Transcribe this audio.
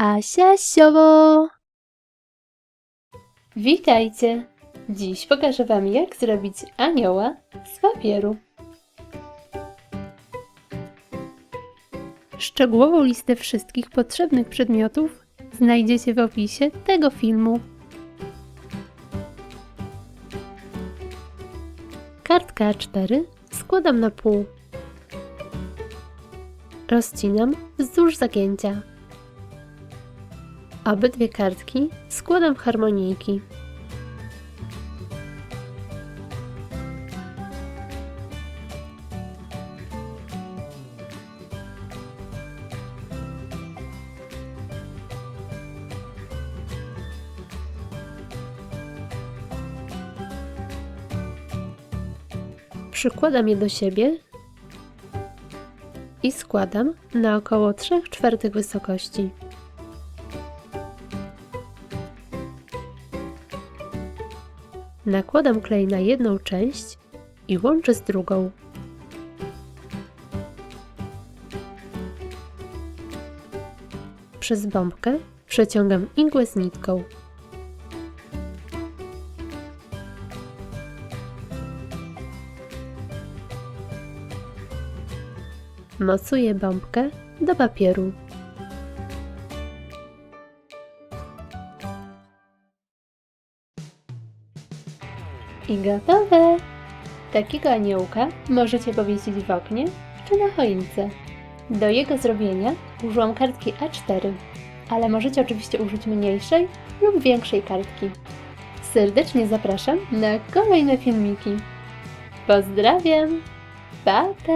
Asia Siowo! Witajcie! Dziś pokażę Wam, jak zrobić anioła z papieru. Szczegółową listę wszystkich potrzebnych przedmiotów znajdziecie w opisie tego filmu. Kartkę A4 składam na pół. Rozcinam wzdłuż zagięcia. Obydwie kartki składam w harmonijki. Przykładam je do siebie i składam na około 3/4 wysokości. Nakładam klej na jedną część i łączę z drugą. Przez bombkę przeciągam igłę z nitką. Mocuję bombkę do papieru. I gotowe! Takiego aniołka możecie powiesić w oknie czy na choince. Do jego zrobienia użyłam kartki A4, ale możecie oczywiście użyć mniejszej lub większej kartki. Serdecznie zapraszam na kolejne filmiki. Pozdrawiam! Pa, pa!